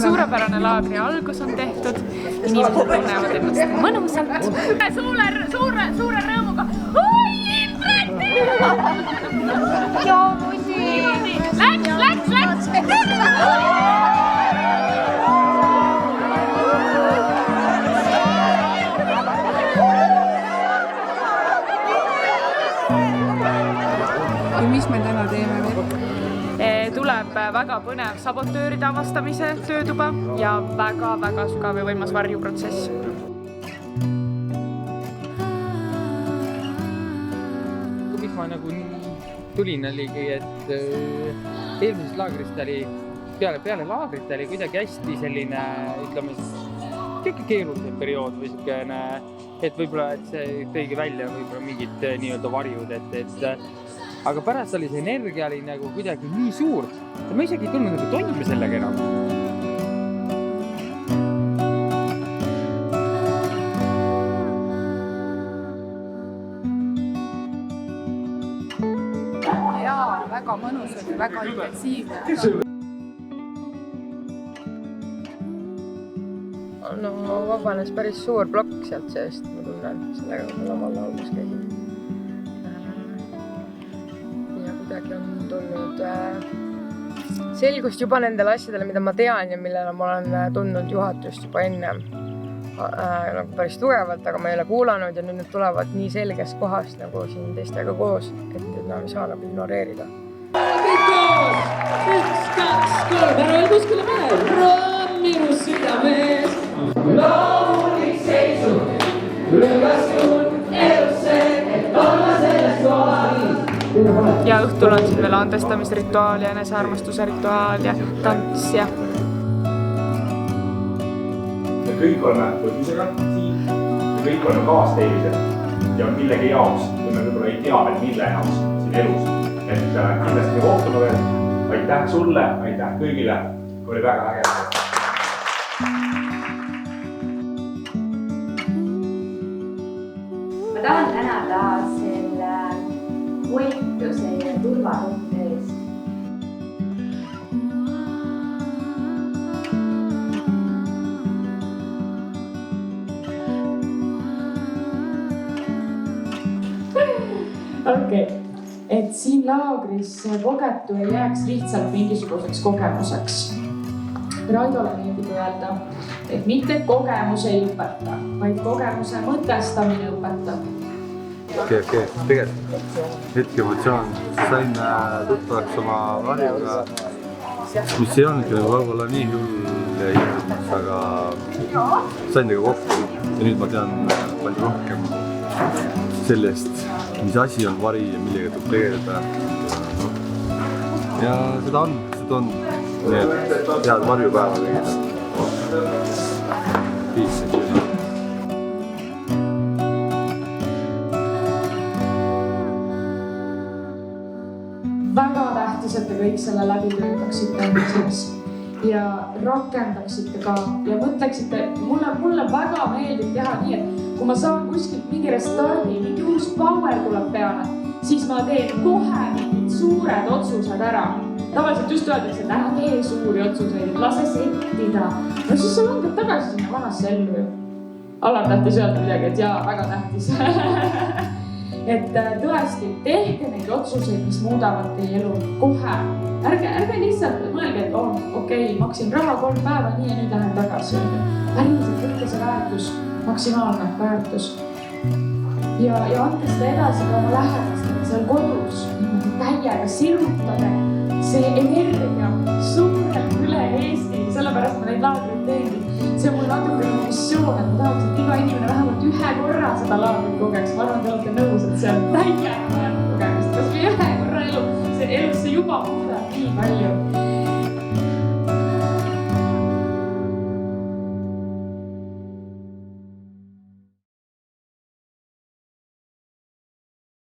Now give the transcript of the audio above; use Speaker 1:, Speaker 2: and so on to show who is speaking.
Speaker 1: Suurepärane laagri algus on tehtud, inimesed tunnevad ennast mõnusalt. Suure rõõmuga. Oi, Indrek!
Speaker 2: Joo, musi!
Speaker 1: Läks!
Speaker 3: Ja mis me täna teeme veel?
Speaker 1: Tuleb väga põnev sabotööride avastamise töötuba ja väga sügav ja võimas varjuprotsess.
Speaker 4: Miks ma nagu tulin oligi, et eelmisest laagrist oli, peale laagrit oli kuidagi hästi selline, ütleme, kõige keerulisem periood või selline, et võib-olla, et see tõigi välja võib-olla mingid nii-öelda varjud, aga pärast oli see energia oli nagu kuidagi nii suur, et ma isegi ei tulnud nagu toime sellega enam.
Speaker 3: Jaa, väga mõnus oli, väga intensiivne.
Speaker 5: No vabanes päris suur plokk sealt seest, ma tunnen sellega, kui laval laulus käisin. Kuidagi on tulnud selgust juba nendele asjadele, mida ma tean ja millele ma olen tundnud juhatust juba enne nagu päris tugevalt, aga ma ei ole kuulanud ja nüüd need tulevad nii selgest kohast nagu siin teistega koos, et enam ei saa nagu ignoreerida.
Speaker 6: Kõik koos! 1, 2, 3, ära ei kuskile mene! Raam minu südames! Loomulik seisud, rõõgastun elusse, et olla selles kohal.
Speaker 1: Ja õhtul on siin veel andestamisrituaal ja enesearmastuse rituaal ja tants ja...
Speaker 7: Me kõik oleme põhjusega siin, me kõik oleme kaasteelised ja millegi jaoks, kui me võib-olla ei tea veel mille jaoks siin elus. Et kindlasti me kohtume veel. Aitäh sulle, aitäh kõigile, oli väga äge.
Speaker 2: Ma tahan tänada selle hoituse ja turvatunde eest.
Speaker 6: Okei, et siin laagris kogetu ei jääks lihtsalt mingisuguseks kogemuseks. Raidole meeldib öelda, et mitte kogemus ei õpeta, vaid kogemuse mõtestamine õpetab.
Speaker 8: Okei. Tegelikult hetke emotsioon. Sain tuttavaks oma varjuga, mis ei olnudki võib-olla nii hull ja hirmus, aga sain tega kokku ja nüüd ma tean palju rohkem sellest, mis asi on vari ja millega tuleb tegeleda. Ja seda on need head varjupäeva kõigile. Peace.
Speaker 6: Väga tähtis, et te kõik selle läbi töötaksite endises ja rakendaksite ka ja mõtleksite, mulle väga meeldib teha nii, et kui ma saan kuskilt mingi restardi, mingi uus power tuleb peale, siis ma teen kohe mingid suured otsused ära. Tavaliselt just öeldakse, et ära tee suuri otsuseid, lase settida. No siis sa langed tagasi sinna vanasse ellu ju. Allar tähtis öelda midagi, et jaa, väga tähtis. Et tõesti, tehke neid otsuseid, mis muudavad teie elu kohe. Ärge lihtsalt mõelge, et okei, maksin raha 3 päeva nii ja nüüd lähen tagasi. Päriselt võtke see väärtus, maksimaalne väärtus. Ja andke seda edasi ka oma lähedastele seal kodus, täiega sirutage see energia suurelt üle Eesti, sellepärast ma neid laagreid teengi. See on mul natuke missioon, et ma tahaks, et iga inimene vähemalt 1 korra seda laagrit kogeks. Ma arvan, te olete nõus, et see on täiega kogemist. Kas või 1 korra elu, see elusse juba muudab nii palju.